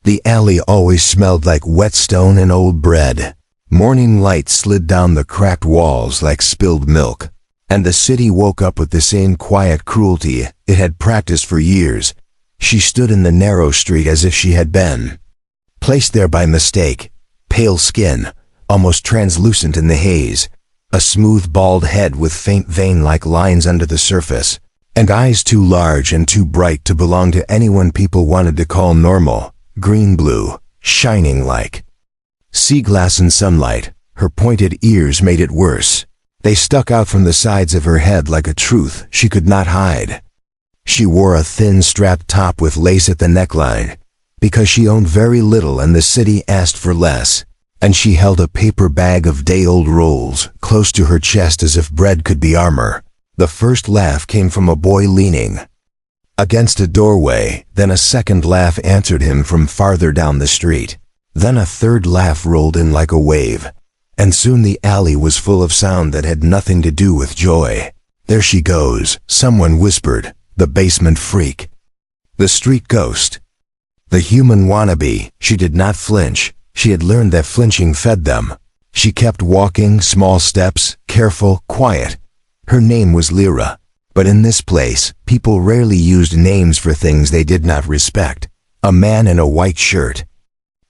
The alley always smelled like whetstone and old bread. Morning light slid down the cracked walls like spilled milk, and the city woke up with the same quiet cruelty it had practiced for years. She stood in the narrow street as if she had been placed there by mistake, pale skin, almost translucent in the haze, a smooth bald head with faint vein-like lines under the surface, and eyes too large and too bright to belong to anyone people wanted to call normal, green-blue, shining like sea glass in sunlight. Her pointed ears made it worse. They stuck out from the sides of her head like a truth she could not hide. She wore a thin strapped top with lace at the neckline, because she owned very little and the city asked for less, and she held a paper bag of day-old rolls close to her chest as if bread could be armor. The first laugh came from a boy leaning against a doorway, then a second laugh answered him from farther down the street. Then a third laugh rolled in like a wave, and soon the alley was full of sound that had nothing to do with joy. "There she goes," someone whispered, "the basement freak. The street ghost. The human wannabe." She did not flinch. She had learned that flinching fed them. She kept walking, small steps, careful, quiet. Her name was Lira, but in this place, people rarely used names for things they did not respect. A man in a white shirt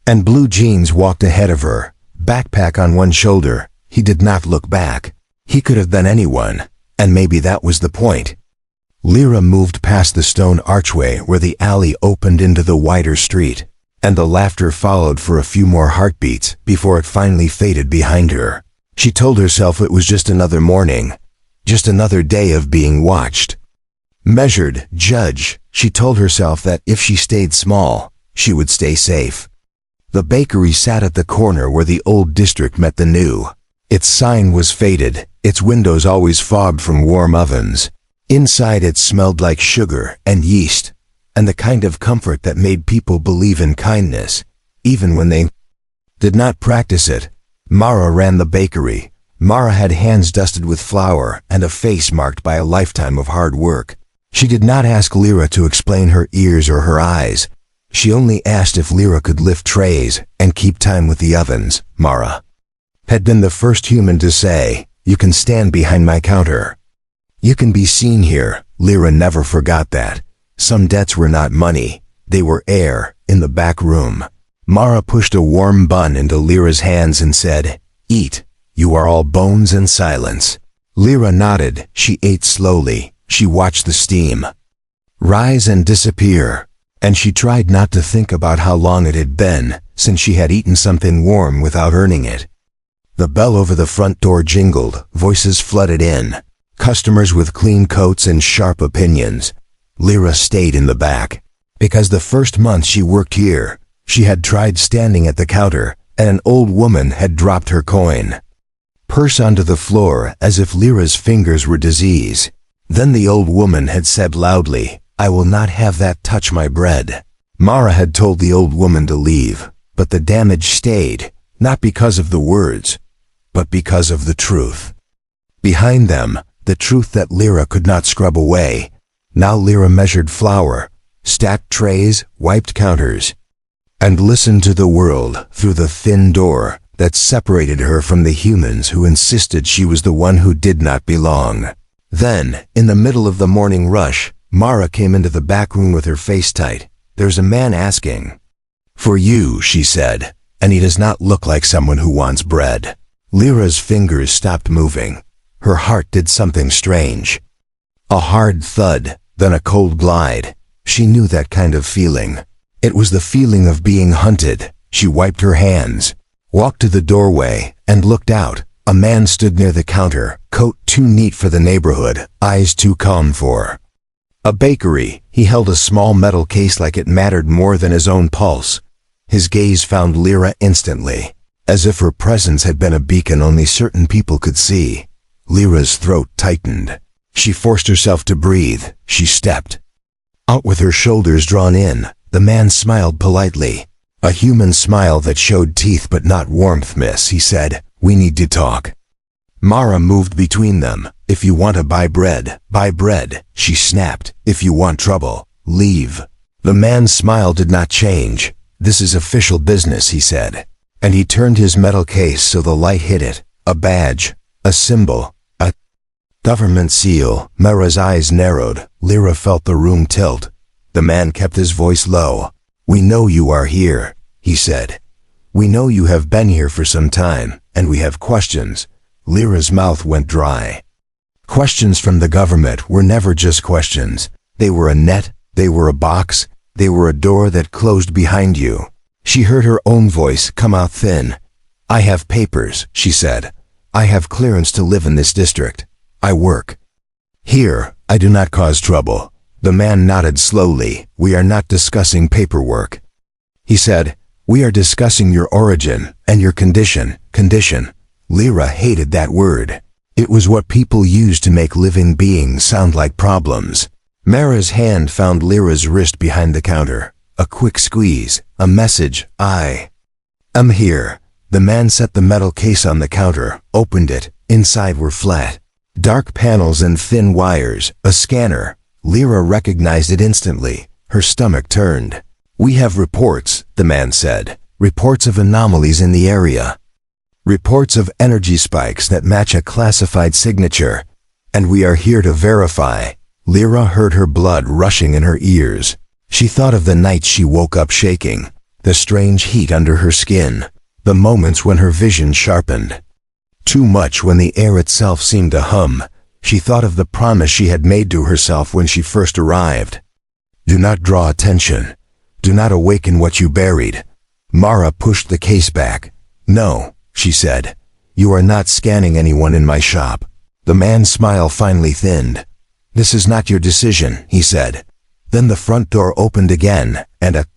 and blue jeans walked ahead of her, backpack on one shoulder. He did not look back. He could have been anyone, and maybe that was the point. Lira moved past the stone archway where the alley opened into the wider street, and the laughter followed for a few more heartbeats before it finally faded behind her. She told herself it was just another morning, just another day of being watched, measured, judged. She told herself that if she stayed small, she would stay safe. The bakery sat at the corner where the old district met the new. Its sign was faded, its windows always fogged from warm ovens. Inside it smelled like sugar and yeast, and the kind of comfort that made people believe in kindness, even when they did not practice it. Mara ran the bakery. Mara had hands dusted with flour and a face marked by a lifetime of hard work. She did not ask Lira to explain her ears or her eyes. She only asked if Lira could lift trays and keep time with the ovens. Mara had been the first human to say, "You can stand behind my counter. You can be seen here." Lira never forgot that. Some debts were not money, they were air in the back room. Mara pushed a warm bun into Lira's hands and said, "Eat. You are all bones and silence." Lira nodded. She ate slowly. She watched the steam rise and disappear, and she tried not to think about how long it had been since she had eaten something warm without earning it. The bell over the front door jingled, voices flooded in, customers with clean coats and sharp opinions. Lira stayed in the back, because the first month she worked here, she had tried standing at the counter, and an old woman had dropped her coin purse onto the floor as if Lira's fingers were disease. Then the old woman had said loudly, "I will not have that touch my bread." Mara had told the old woman to leave, but the damage stayed, not because of the words, but because of the truth. Behind them, the truth that Lira could not scrub away. Now Lira measured flour, stacked trays, wiped counters, and listened to the world through the thin door that separated her from the humans who insisted she was the one who did not belong. Then, in the middle of the morning rush, Mara came into the back room with her face tight. "There's a man asking for you," she said, "and he does not look like someone who wants bread." Lira's fingers stopped moving. Her heart did something strange. A hard thud, then a cold glide. She knew that kind of feeling. It was the feeling of being hunted. She wiped her hands, walked to the doorway, and looked out. A man stood near the counter, coat too neat for the neighborhood, eyes too calm for a bakery. He held a small metal case like it mattered more than his own pulse. His gaze found Lira instantly, as if her presence had been a beacon only certain people could see. Lira's throat tightened. She forced herself to breathe. She stepped out with her shoulders drawn in. The man smiled politely. A human smile that showed teeth but not warmth. "Miss," he said, "we need to talk." Mara moved between them. "If you want to buy bread, she snapped. "If you want trouble, leave." The man's smile did not change. This is official business, he said. And he turned his metal case so the light hit it. A badge, a symbol, a government seal. Mara's eyes narrowed. Lira felt the room tilt. The man kept his voice low. "We know you are here," he said. "We know you have been here for some time, and we have questions." Lira's mouth went dry. Questions from the government were never just questions. They were a net, they were a box, they were a door that closed behind you. She heard her own voice come out thin. "I have papers," she said. "I have clearance to live in this district. I work here. I do not cause trouble." The man nodded slowly. "We are not discussing paperwork," he said. "We are discussing your origin and your condition." Condition. Lira hated that word. It was what people used to make living beings sound like problems. Mara's hand found Lira's wrist behind the counter. A quick squeeze. A message. "I am here." The man set the metal case on the counter, opened it. Inside were flat, dark panels and thin wires. A scanner. Lira recognized it instantly. Her stomach turned. "We have reports," the man said. "Reports of anomalies in the area. Reports of energy spikes that match a classified signature. And we are here to verify." Lira heard her blood rushing in her ears. She thought of the nights she woke up shaking, the strange heat under her skin, the moments when her vision sharpened. Too much when the air itself seemed to hum. She thought of the promise she had made to herself when she first arrived. "Do not draw attention. Do not awaken what you buried." Mara pushed the case back. "No," she said. "You are not scanning anyone in my shop." The man's smile finally thinned. "This is not your decision," he said. Then the front door opened again, and a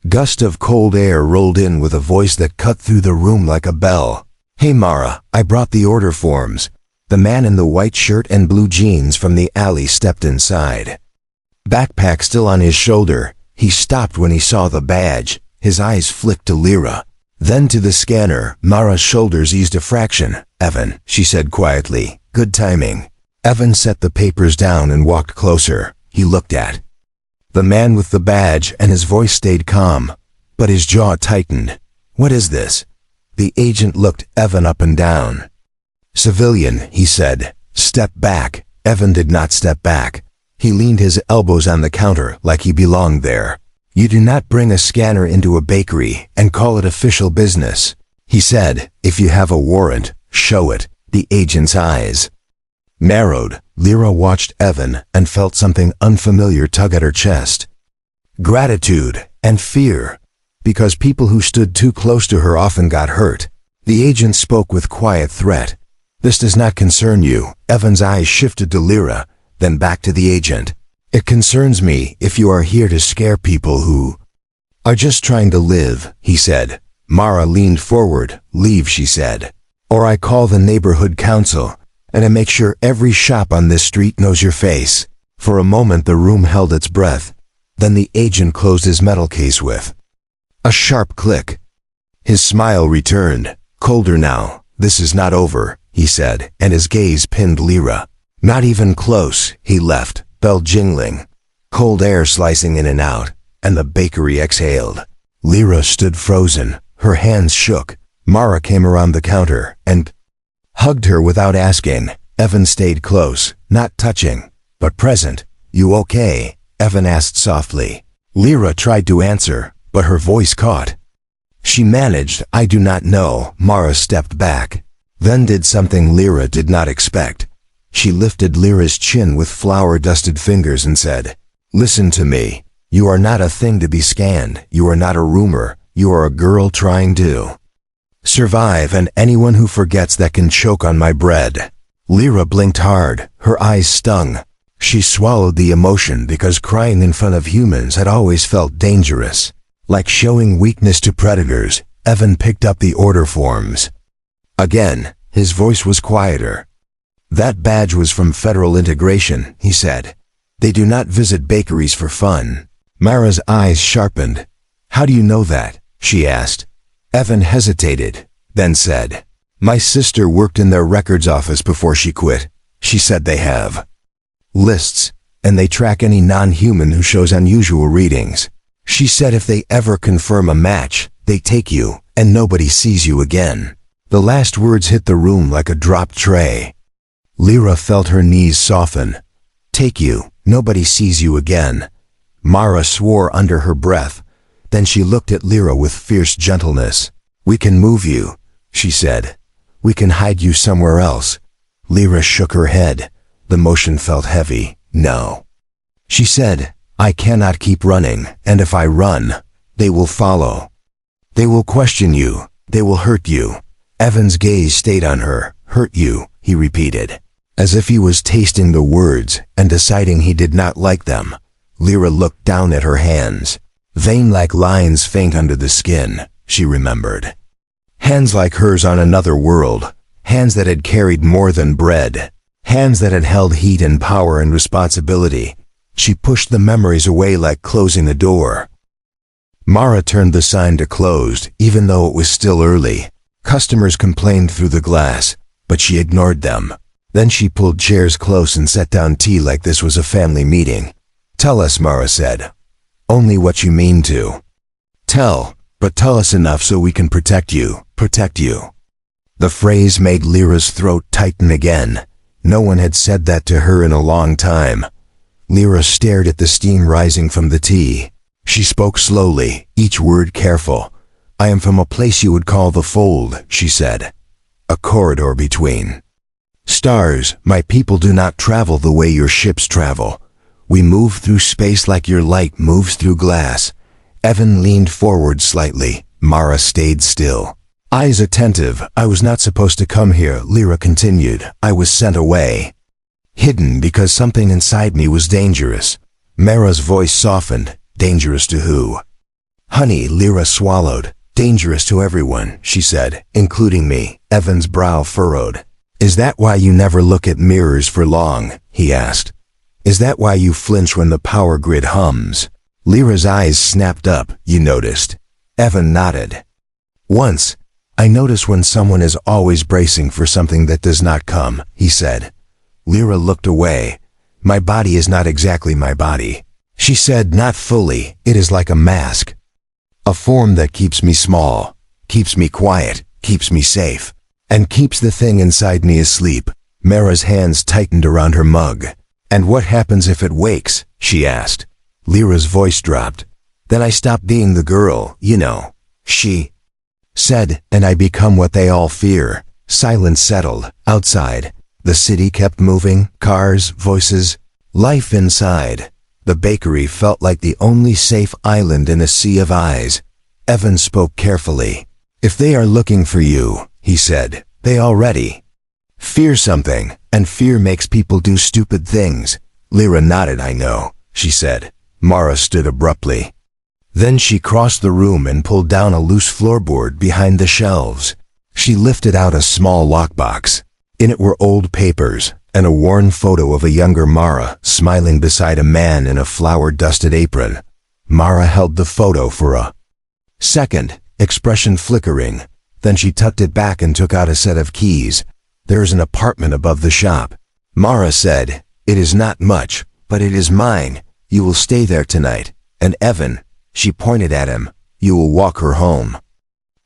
gust of cold air rolled in with a voice that cut through the room like a bell. "Hey Mara, I brought the order forms." The man in the white shirt and blue jeans from the alley stepped inside. Backpack still on his shoulder, he stopped when he saw the badge. His eyes flicked to Lira, then to the scanner. Mara's shoulders eased a fraction. "Evan," she said quietly. "Good timing." Evan set the papers down and walked closer. He looked at the man with the badge and his voice stayed calm, but his jaw tightened. "What is this?" The agent looked Evan up and down. "Civilian," he said. "Step back." Evan did not step back. He leaned his elbows on the counter like he belonged there. "You do not bring a scanner into a bakery and call it official business," he said. "If you have a warrant, show it." The agent's eyes narrowed. Lira watched Evan and felt something unfamiliar tug at her chest. Gratitude and fear, because people who stood too close to her often got hurt. The agent spoke with quiet threat. "This does not concern you." Evan's eyes shifted to Lira, then back to the agent. "It concerns me if you are here to scare people who are just trying to live," he said. Mara leaned forward. "Leave," she said. "Or I call the neighborhood council, and I make sure every shop on this street knows your face." For a moment the room held its breath. Then the agent closed his metal case with a sharp click. His smile returned. "Colder now. This is not over," he said, and his gaze pinned Lira. "Not even close." He left, bell jingling, cold air slicing in and out, and the bakery exhaled. Lira stood frozen. Her hands shook. Mara came around the counter and hugged her without asking. Evan stayed close, not touching, but present. "You okay?" Evan asked softly. Lira tried to answer, but her voice caught. She managed, "I do not know." Mara stepped back, then did something Lira did not expect. She lifted Lira's chin with flour-dusted fingers and said, "Listen to me. You are not a thing to be scanned. You are not a rumor. You are a girl trying to survive, and anyone who forgets that can choke on my bread." Lira blinked hard. Her eyes stung. She swallowed the emotion because crying in front of humans had always felt dangerous, like showing weakness to predators. Evan picked up the order forms. Again, his voice was quieter. "That badge was from Federal Integration," he said. "They do not visit bakeries for fun." Mara's eyes sharpened. "How do you know that?" she asked. Evan hesitated, then said, "My sister worked in their records office before she quit. She said they have lists, and they track any non-human who shows unusual readings." She said if they ever confirm a match, they take you, and nobody sees you again. The last words hit the room like a dropped tray. Lira felt her knees soften. Take you, nobody sees you again. Mara swore under her breath. Then she looked at Lira with fierce gentleness. We can move you, she said. We can hide you somewhere else. Lira shook her head. The motion felt heavy. No. She said, I cannot keep running, and if I run, they will follow. They will question you. They will hurt you. Evan's gaze stayed on her. Hurt you, he repeated, as if he was tasting the words and deciding he did not like them. Lira looked down at her hands. Vein like lines faint under the skin, she remembered. Hands like hers on another world. Hands that had carried more than bread. Hands that had held heat and power and responsibility. She pushed the memories away like closing a door. Mara turned the sign to closed, even though it was still early. Customers complained through the glass, but she ignored them. Then she pulled chairs close and set down tea like this was a family meeting. Tell us, Mara said. Only what you mean to. But tell us enough so we can protect you. Protect you. The phrase made Lyra's throat tighten again. No one had said that to her in a long time. Lira stared at the steam rising from the tea. She spoke slowly, each word careful. I am from a place you would call the fold, she said. A corridor between stars. My people do not travel the way your ships travel. We move through space like your light moves through glass. Evan leaned forward slightly. Mara stayed still. Eyes attentive. I was not supposed to come here, Lira continued. I was sent away. Hidden because something inside me was dangerous. Mara's voice softened. Dangerous to who? Honey, Lira swallowed. Dangerous to everyone, she said, including me. Evan's brow furrowed. Is that why you never look at mirrors for long? He asked. Is that why you flinch when the power grid hums? Lyra's eyes snapped up. You noticed? Evan nodded. Once. I notice when someone is always bracing for something that does not come, he said. Lira looked away. My body is not exactly my body. She said, not fully. It is like a mask. A form that keeps me small, keeps me quiet, keeps me safe, and keeps the thing inside me asleep. Mara's hands tightened around her mug. And what happens if it wakes? She asked. Lyra's voice dropped. Then I stop being the girl, you know. She said, and I become what they all fear. Silence settled. Outside. The city kept moving, cars, voices, life inside. The bakery felt like the only safe island in a sea of eyes. Evan spoke carefully. If they are looking for you, he said, they already fear something, and fear makes people do stupid things. Lira nodded. I know, she said. Mara stood abruptly. Then she crossed the room and pulled down a loose floorboard behind the shelves. She lifted out a small lockbox. In it were old papers and a worn photo of a younger Mara smiling beside a man in a flour-dusted apron. Mara held the photo for a second, expression flickering. Then she tucked it back and took out a set of keys. There is an apartment above the shop. Mara said, it is not much, but it is mine. You will stay there tonight. And Evan, she pointed at him, you will walk her home.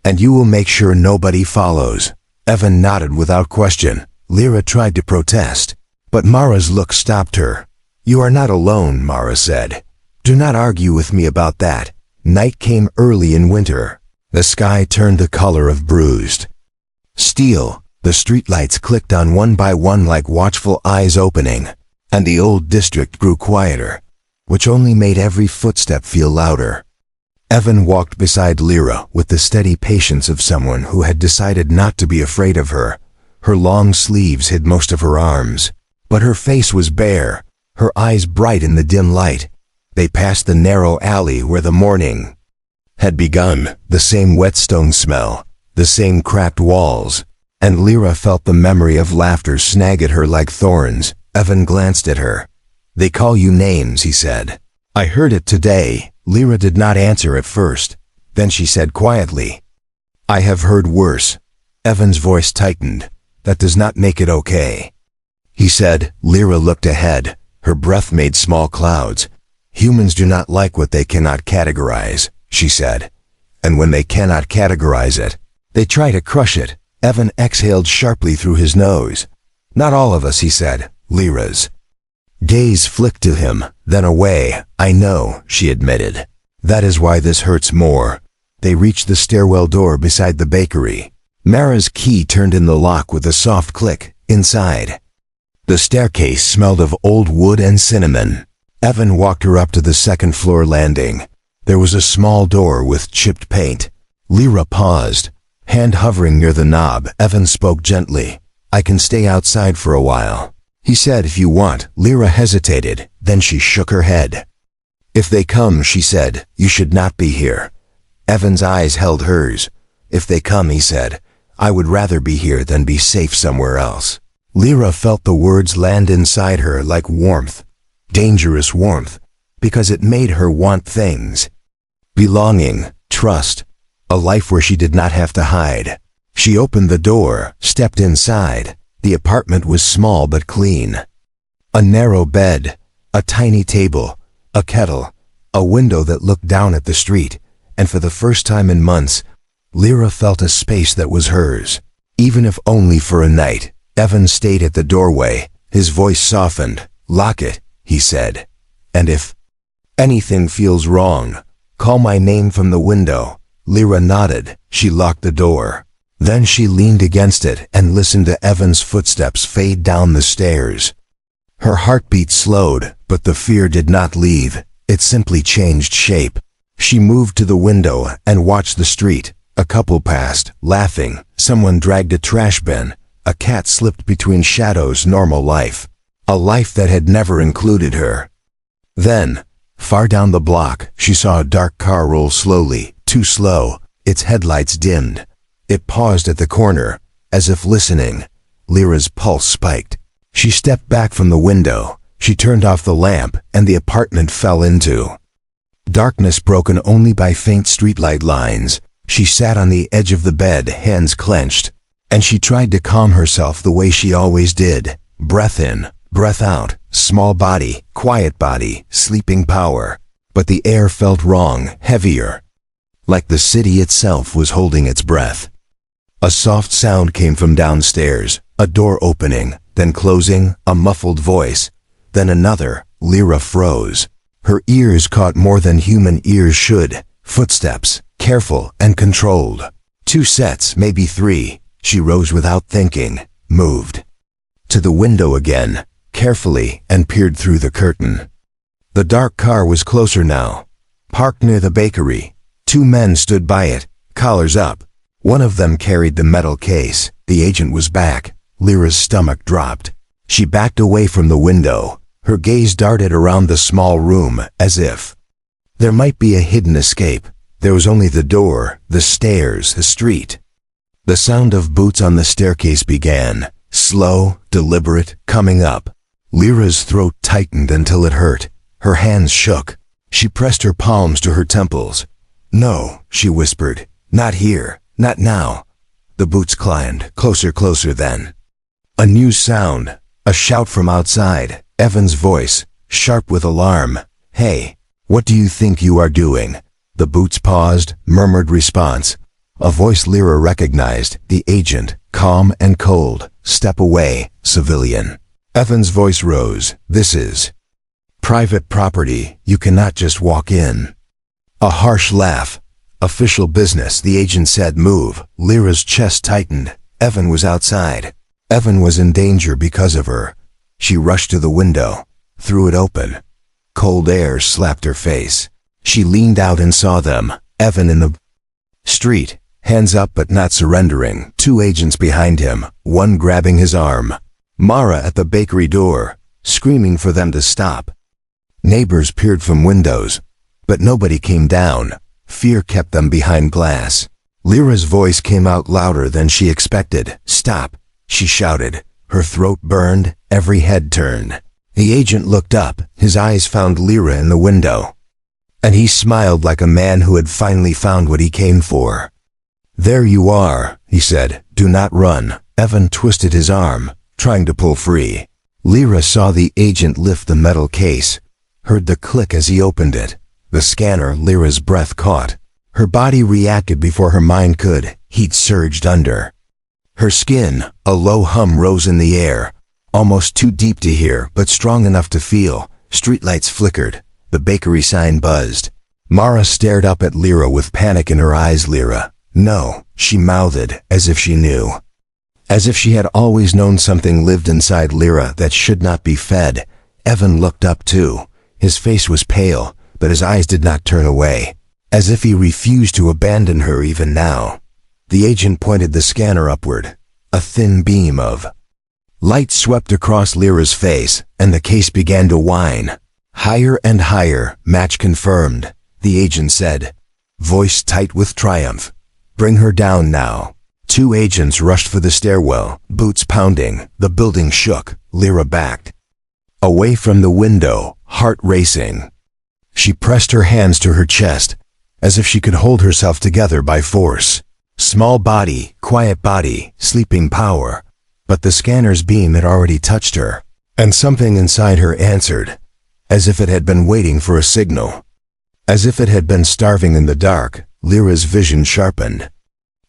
And you will make sure nobody follows. Evan nodded without question. Lira tried to protest, but Mara's look stopped her. You are not alone, Mara said. Do not argue with me about that. Night came early in winter. The sky turned the color of bruised steel. The streetlights clicked on one by one like watchful eyes opening, and the old district grew quieter, which only made every footstep feel louder. Evan walked beside Lira with the steady patience of someone who had decided not to be afraid of her. Her long sleeves hid most of her arms, but her face was bare, her eyes bright in the dim light. They passed the narrow alley where the morning had begun, the same whetstone smell, the same cracked walls, and Lira felt the memory of laughter snag at her like thorns. Evan glanced at her. They call you names, he said. I heard it today. Lira did not answer at first. Then she said quietly, I have heard worse. Evan's voice tightened. That does not make it okay. He said. Lira looked ahead. Her breath made small clouds. Humans do not like what they cannot categorize, she said. And when they cannot categorize it, they try to crush it. Evan exhaled sharply through his nose. Not all of us, he said. Lira's gaze flicked to him, then away. I know, she admitted. That is why this hurts more. They reached the stairwell door beside the bakery. Mara's key turned in the lock with a soft click. Inside, the staircase smelled of old wood and cinnamon. Evan walked her up to the second-floor landing. There was a small door with chipped paint. Lira paused, hand hovering near the knob. Evan spoke gently. I can stay outside for a while, he said, if you want. Lira hesitated, then she shook her head. If they come, she said, you should not be here. Evan's eyes held hers. If they come, he said, I would rather be here than be safe somewhere else. Lira felt the words land inside her like warmth, dangerous warmth, because it made her want things. Belonging, trust, a life where she did not have to hide. She opened the door, stepped inside. The apartment was small but clean. A narrow bed, a tiny table, a kettle, a window that looked down at the street, and for the first time in months, Lira felt a space that was hers. Even if only for a night. Evan stayed at the doorway. His voice softened. Lock it, he said. And if anything feels wrong, call my name from the window. Lira nodded. She locked the door. Then she leaned against it and listened to Evan's footsteps fade down the stairs. Her heartbeat slowed, but the fear did not leave. It simply changed shape. She moved to the window and watched the street. A couple passed, laughing. Someone dragged a trash bin. A cat slipped between shadows. Normal life. A life that had never included her. Then, far down the block, she saw a dark car roll slowly, too slow. Its headlights dimmed. It paused at the corner, as if listening. Lira's pulse spiked. She stepped back from the window. She turned off the lamp, and the apartment fell into darkness broken only by faint streetlight lines. She sat on the edge of the bed, hands clenched, and she tried to calm herself the way she always did. Breath in, breath out, small body, quiet body, sleeping power. But the air felt wrong, heavier, like the city itself was holding its breath. A soft sound came from downstairs, a door opening, then closing, a muffled voice, then another. Lira froze. Her ears caught more than human ears should. Footsteps, careful and controlled. 2 sets, maybe 3. She rose without thinking, moved to the window again, carefully, and peered through the curtain. The dark car was closer now, parked near the bakery. 2 men stood by it, collars up. One of them carried the metal case. The agent was back. Lira's stomach dropped. She backed away from the window. Her gaze darted around the small room, as if there might be a hidden escape. There was only the door, the stairs, the street. The sound of boots on the staircase began, slow, deliberate, coming up. Lira's throat tightened until it hurt. Her hands shook. She pressed her palms to her temples. No, she whispered. Not here, not now. The boots climbed, closer, closer then. A new sound, a shout from outside. Evan's voice, sharp with alarm. Hey, what do you think you are doing? The boots paused, murmured response. A voice Lira recognized, the agent, calm and cold. Step away, civilian. Evan's voice rose. This is private property. You cannot just walk in. A harsh laugh. Official business, the agent said. Move. Lira's chest tightened. Evan was outside. Evan was in danger because of her. She rushed to the window, threw it open. Cold air slapped her face. She leaned out and saw them. Evan in the street, hands up but not surrendering. 2 agents behind him, one grabbing his arm. Mara at the bakery door, screaming for them to stop. Neighbors peered from windows, but nobody came down. Fear kept them behind glass. Lira's voice came out louder than she expected. Stop, she shouted. Her throat burned, every head turned. The agent looked up. His eyes found Lira in the window, and he smiled like a man who had finally found what he came for. There you are, he said. Do not run. Evan twisted his arm, trying to pull free. Lira saw the agent lift the metal case. heard the click as he opened it. The scanner Lira's breath caught. Her body reacted before her mind could. Heat surged under her skin. A low hum rose in the air, almost too deep to hear, but strong enough to feel. Streetlights flickered. The bakery sign buzzed. Mara stared up at Lira with panic in her eyes. Lira. No, she mouthed, as if she knew. As if she had always known something lived inside Lira that should not be fed. Evan looked up too. His face was pale, but his eyes did not turn away, as if he refused to abandon her even now. The agent pointed the scanner upward. A thin beam of light swept across Lira's face, and the case began to whine. Higher and higher, match confirmed, the agent said, voice tight with triumph. Bring her down now. Two agents rushed for the stairwell, boots pounding. The building shook. Lira backed away from the window, heart racing. She pressed her hands to her chest, as if she could hold herself together by force. Small body, quiet body, sleeping power. But the scanner's beam had already touched her, and something inside her answered, as if it had been waiting for a signal. As if it had been starving in the dark. Lira's vision sharpened.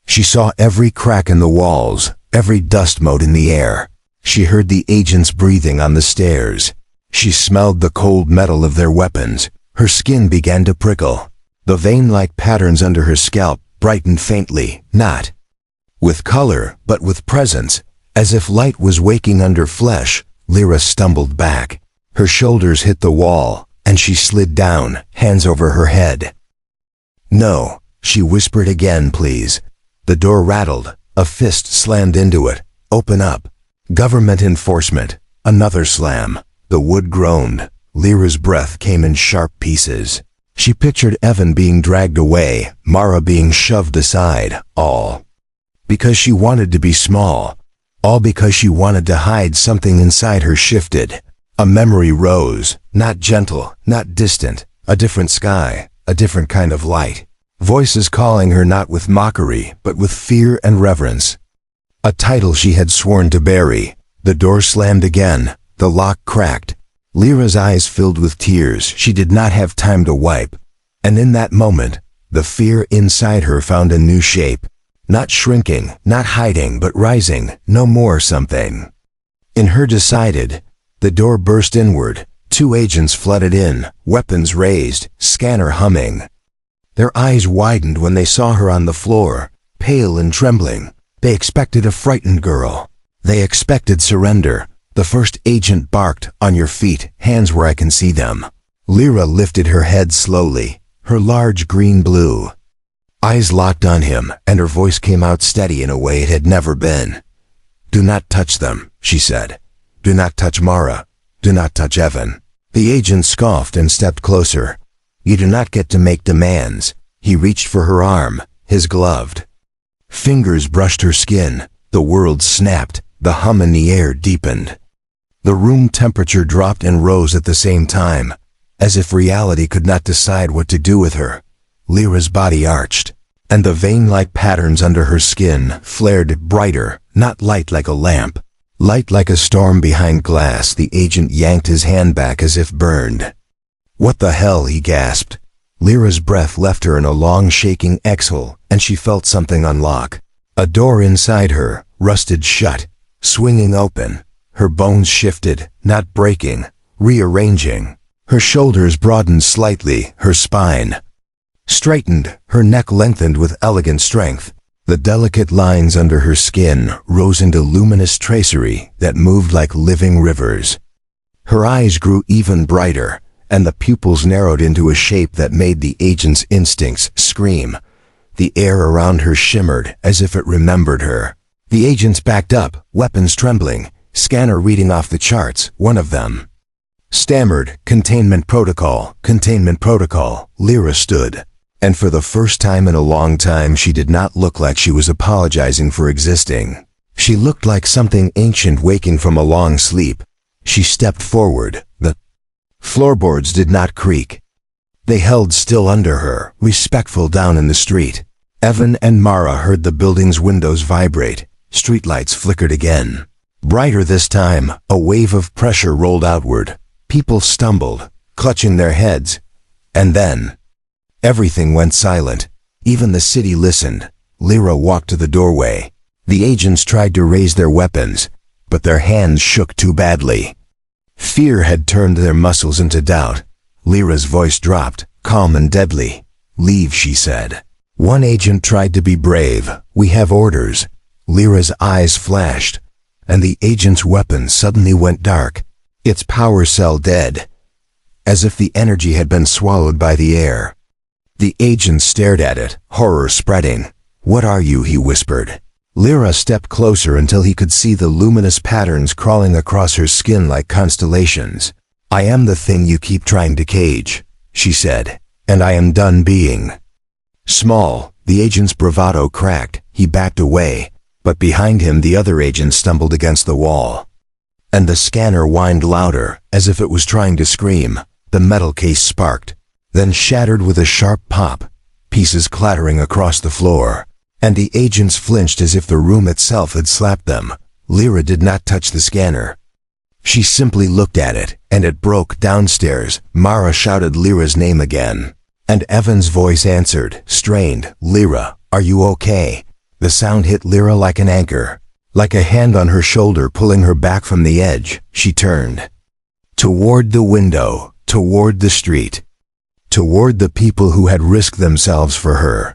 She saw every crack in the walls, every dust mote in the air. She heard the agents breathing on the stairs. She smelled the cold metal of their weapons. Her skin began to prickle. The vein-like patterns under her scalp brightened faintly, not with color, but with presence, as if light was waking under flesh. Lira stumbled back. Her shoulders hit the wall, and she slid down, hands over her head. No, she whispered again, please. The door rattled. A fist slammed into it. Open up. Government enforcement. Another slam. The wood groaned. Lira's breath came in sharp pieces. She pictured Evan being dragged away, Mara being shoved aside, all because she wanted to be small. All because she wanted to hide something inside her. Shifted. A memory rose, not gentle, not distant, a different sky, a different kind of light. Voices calling her not with mockery, but with fear and reverence. A title she had sworn to bury. The door slammed again. The lock cracked. Lira's eyes filled with tears she did not have time to wipe. And in that moment, the fear inside her found a new shape. Not shrinking, not hiding, but rising. No more something in her decided. The door burst inward. Two agents flooded in, weapons raised, scanner humming. Their eyes widened when they saw her on the floor, pale and trembling. They expected a frightened girl. They expected surrender. The first agent barked, on your feet, hands where I can see them. Lira lifted her head slowly, her large green-blue eyes locked on him, and her voice came out steady in a way it had never been. Do not touch them, she said. Do not touch Mara. Do not touch Evan. The agent scoffed and stepped closer. You do not get to make demands. He reached for her arm. His gloved fingers brushed her skin. The world snapped. The hum in the air deepened. The room temperature dropped and rose at the same time, as if reality could not decide what to do with her. Lira's body arched, and the vein-like patterns under her skin flared brighter, not light like a lamp, light like a storm behind glass. The agent yanked his hand back as if burned. What the hell, he gasped. Lira's breath left her in a long shaking exhale, and she felt something unlock. A door inside her, rusted shut, swinging open. Her bones shifted, not breaking, rearranging. Her shoulders broadened slightly, her spine straightened, her neck lengthened with elegant strength. The delicate lines under her skin rose into luminous tracery that moved like living rivers. Her eyes grew even brighter, and the pupils narrowed into a shape that made the agent's instincts scream. The air around her shimmered as if it remembered her. The agents backed up, weapons trembling, scanner reading off the charts. One of them stammered, containment protocol, containment protocol. Lira stood, and for the first time in a long time she did not look like she was apologizing for existing. She looked like something ancient waking from a long sleep. She stepped forward. The floorboards did not creak. They held still under her, respectful. Down in the street, Evan and Mara heard the building's windows vibrate. Streetlights flickered again. Brighter this time, a wave of pressure rolled outward. People stumbled, clutching their heads. And then, everything went silent. Even the city listened. Lira walked to the doorway. The agents tried to raise their weapons, but their hands shook too badly. Fear had turned their muscles into doubt. Lira's voice dropped, calm and deadly. "Leave," she said. One agent tried to be brave. "We have orders." Lira's eyes flashed, and the agent's weapon suddenly went dark, its power cell dead, as if the energy had been swallowed by the air. The agent stared at it, horror spreading. "What are you?" he whispered. Lira stepped closer until he could see the luminous patterns crawling across her skin like constellations. "I am the thing you keep trying to cage," she said, "and I am done being." Small, the agent's bravado cracked. He backed away, but behind him the other agent stumbled against the wall. And the scanner whined louder, as if it was trying to scream. The metal case sparked, then shattered with a sharp pop, pieces clattering across the floor. And the agents flinched as if the room itself had slapped them. Lira did not touch the scanner. She simply looked at it, and it broke. Downstairs, Mara shouted Lira's name again. And Evan's voice answered, strained, "Lira, are you okay?" The sound hit Lira like an anchor. Like a hand on her shoulder pulling her back from the edge, she turned. Toward the window, toward the street. Toward the people who had risked themselves for her.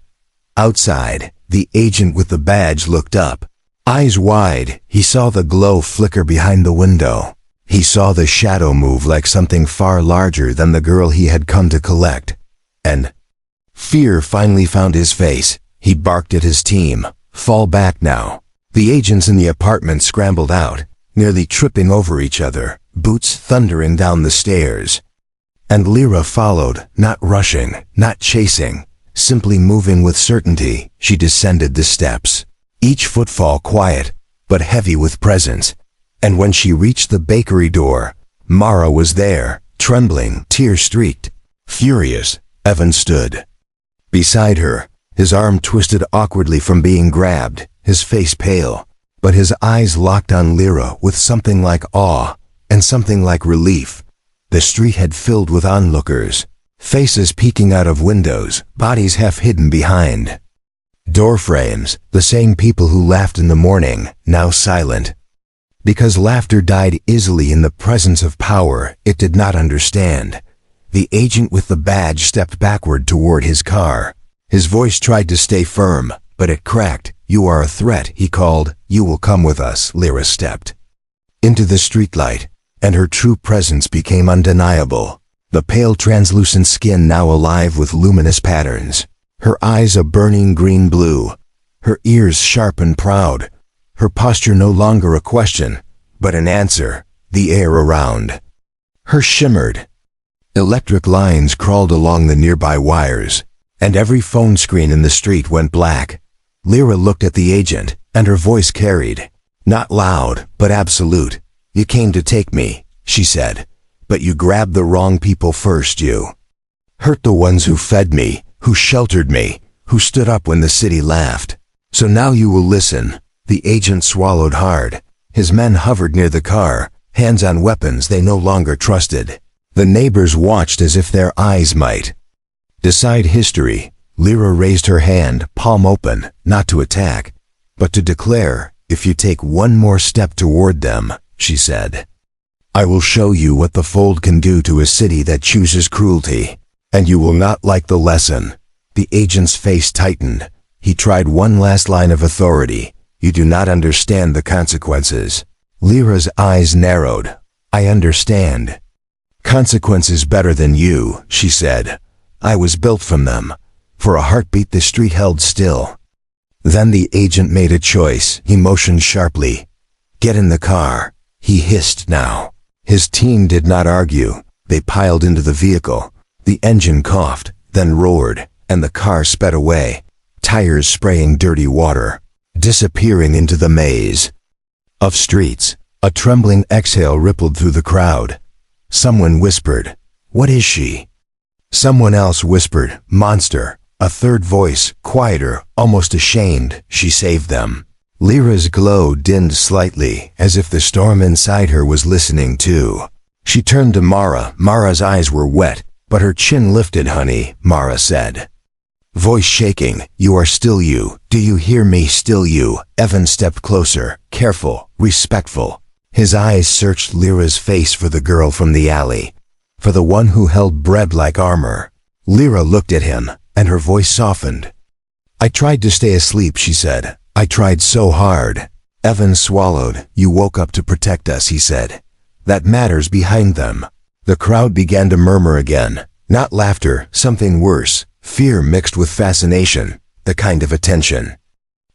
Outside, the agent with the badge looked up. Eyes wide, he saw the glow flicker behind the window. He saw the shadow move like something far larger than the girl he had come to collect. And fear finally found his face. He barked at his team, "Fall back now." The agents in the apartment scrambled out, nearly tripping over each other, boots thundering down the stairs. And Lira followed, not rushing, not chasing, simply moving with certainty. She descended the steps, each footfall quiet, but heavy with presence. And when she reached the bakery door, Mara was there, trembling, tear-streaked. Furious, Evan stood beside her, his arm twisted awkwardly from being grabbed, his face pale, but his eyes locked on Lira with something like awe and something like relief. The street had filled with onlookers, faces peeking out of windows, bodies half hidden behind door frames, the same people who laughed in the morning, now silent. Because laughter died easily in the presence of power it did not understand. The agent with the badge stepped backward toward his car. His voice tried to stay firm, but it cracked. "You are a threat," he called. "You will come with us." Lira stepped into the streetlight, and her true presence became undeniable. The pale translucent skin now alive with luminous patterns. Her eyes a burning green-blue. Her ears sharp and proud. Her posture no longer a question, but an answer. The air around her shimmered. Electric lines crawled along the nearby wires, and every phone screen in the street went black. Lira looked at the agent, and her voice carried, not loud, but absolute. "You came to take me," she said, "but you grabbed the wrong people first. You hurt the ones who fed me, who sheltered me, who stood up when the city laughed. So now you will listen." The agent swallowed hard. His men hovered near the car, hands on weapons they no longer trusted. The neighbors watched as if their eyes might decide history. Lira raised her hand, palm open, not to attack, but to declare, "If you take one more step toward them," she said, "I will show you what the fold can do to a city that chooses cruelty, and you will not like the lesson." The agent's face tightened. He tried one last line of authority. "You do not understand the consequences." Lira's eyes narrowed. "I understand. Consequences better than you," she said. "I was built from them." For a heartbeat the street held still. Then the agent made a choice. He motioned sharply. "Get in the car," he hissed now. His team did not argue. They piled into the vehicle. The engine coughed, then roared, and the car sped away, tires spraying dirty water, disappearing into the maze of streets. A trembling exhale rippled through the crowd. Someone whispered, "What is she?" Someone else whispered, "Monster." A third voice, quieter, almost ashamed, "She saved them." Lira's glow dimmed slightly, as if the storm inside her was listening too. She turned to Mara. Mara's eyes were wet, but her chin lifted. Honey, Mara said. Voice shaking, you are still you. Do you hear me? Still you. Evan stepped closer, careful, respectful. His eyes searched Lira's face for the girl from the alley, for the one who held bread like armor. Lira looked at him, and her voice softened. I tried to stay asleep, she said. I tried so hard. Evan swallowed. You woke up to protect us, he said. That matters behind them. The crowd began to murmur again. Not laughter, something worse. Fear mixed with fascination, the kind of attention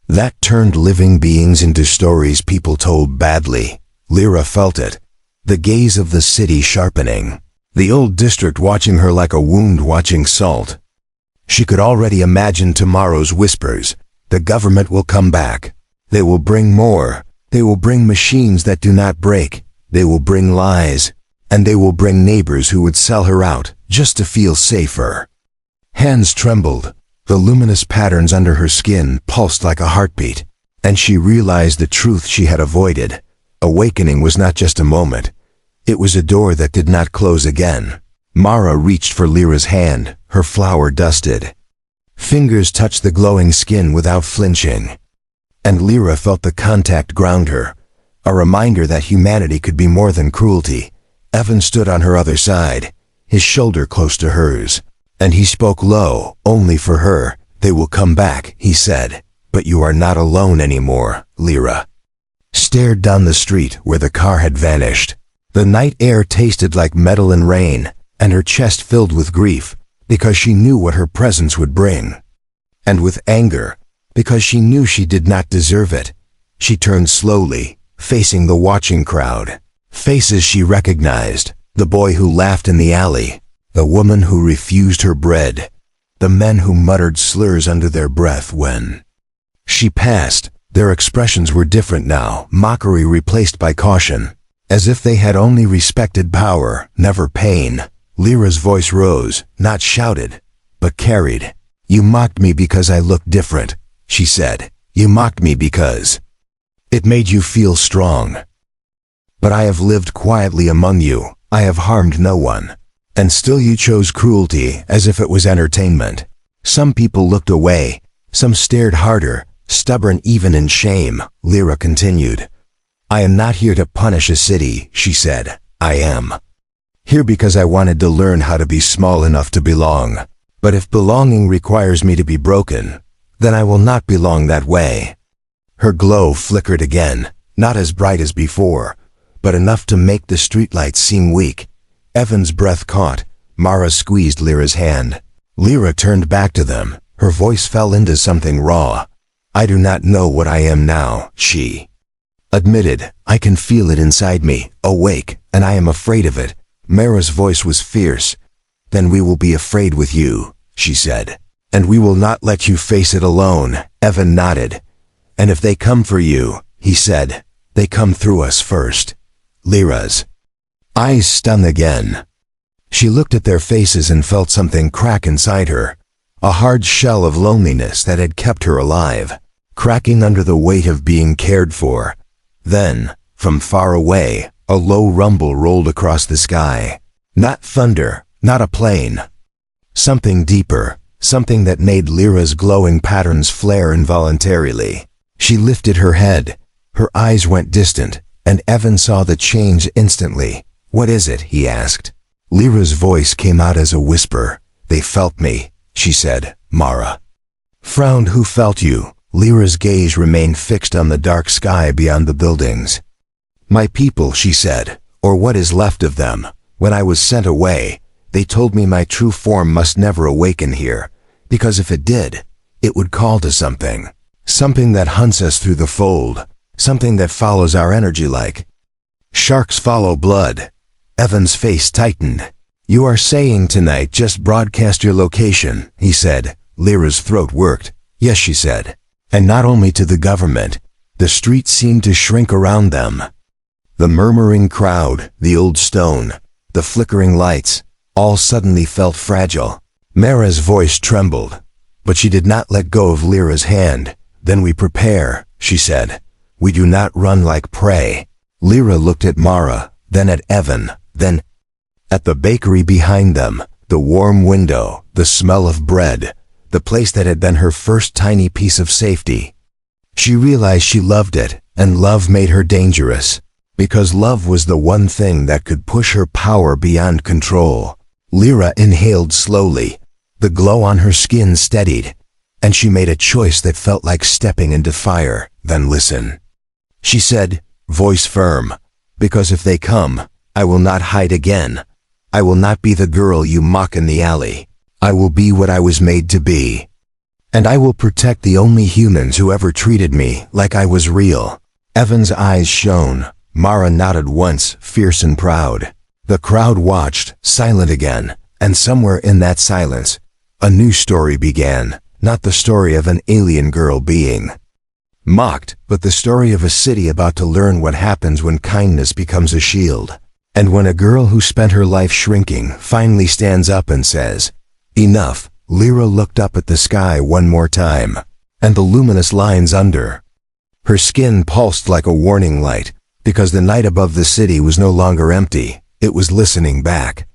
that turned living beings into stories people told badly. Lira felt it, the gaze of the city sharpening, the old district watching her like a wound watching salt. She could already imagine tomorrow's whispers. The government will come back. They will bring more. They will bring machines that do not break. They will bring lies. And they will bring neighbors who would sell her out just to feel safer. Hands trembled. The luminous patterns under her skin pulsed like a heartbeat, and she realized the truth she had avoided. Awakening was not just a moment. It was a door that did not close again. Mara reached for Lira's hand, her flower dusted. Fingers touched the glowing skin without flinching. And Lira felt the contact ground her, a reminder that humanity could be more than cruelty. Evan stood on her other side, his shoulder close to hers. And he spoke low, only for her. They will come back, he said. But you are not alone anymore. Lira stared down the street where the car had vanished. The night air tasted like metal and rain, and her chest filled with grief, because she knew what her presence would bring. And with anger, because she knew she did not deserve it. She turned slowly, facing the watching crowd. Faces she recognized, the boy who laughed in the alley, the woman who refused her bread, the men who muttered slurs under their breath when she passed. Their expressions were different now, mockery replaced by caution, as if they had only respected power, never pain. Lira's voice rose, not shouted, but carried. You mocked me because I looked different, she said. You mocked me because it made you feel strong. But I have lived quietly among you. I have harmed no one. And still you chose cruelty as if it was entertainment. Some people looked away. Some stared harder, stubborn even in shame. Lira continued. I am not here to punish a city, she said. I am here because I wanted to learn how to be small enough to belong. But if belonging requires me to be broken, then I will not belong that way. Her glow flickered again, not as bright as before, but enough to make the streetlights seem weak. Evan's breath caught. Mara squeezed Lira's hand. Lira turned back to them. Her voice fell into something raw. I do not know what I am now, she admitted. I can feel it inside me, awake, and I am afraid of it. Mara's voice was fierce. Then we will be afraid with you, she said. And we will not let you face it alone. Evan nodded. And if they come for you, he said, they come through us first. Lira's eyes stung again. She looked at their faces and felt something crack inside her, a hard shell of loneliness that had kept her alive, cracking under the weight of being cared for. Then, from far away, a low rumble rolled across the sky. Not thunder, not a plane. Something deeper, something that made Lira's glowing patterns flare involuntarily. She lifted her head. Her eyes went distant, and Evan saw the change instantly. What is it? He asked. Lira's voice came out as a whisper. They felt me, she said. Mara frowned. Who felt you? Lira's gaze remained fixed on the dark sky beyond the buildings. My people, she said, or what is left of them. When I was sent away, they told me my true form must never awaken here, because if it did, it would call to something. Something that hunts us through the fold, something that follows our energy like sharks follow blood. Evan's face tightened. You are saying tonight just broadcast your location, he said. Lira's throat worked. Yes, she said. And not only to the government. The street seemed to shrink around them. The murmuring crowd, the old stone, the flickering lights, all suddenly felt fragile. Mara's voice trembled, but she did not let go of Lira's hand. Then we prepare, she said. We do not run like prey. Lira looked at Mara, then at Evan. Then, at the bakery behind them, the warm window, the smell of bread, the place that had been her first tiny piece of safety. She realized she loved it, and love made her dangerous, because love was the one thing that could push her power beyond control. Lira inhaled slowly. The glow on her skin steadied, and she made a choice that felt like stepping into fire. Then listen. She said, voice firm, because if they come, I will not hide again. I will not be the girl you mock in the alley. I will be what I was made to be. And I will protect the only humans who ever treated me like I was real. Evan's eyes shone. Mara nodded once, fierce and proud. The crowd watched, silent again, and somewhere in that silence, a new story began, not the story of an alien girl being mocked, but the story of a city about to learn what happens when kindness becomes a shield. And when a girl who spent her life shrinking finally stands up and says, enough, Lira looked up at the sky one more time, and the luminous lines under her skin pulsed like a warning light, because the night above the city was no longer empty, it was listening back.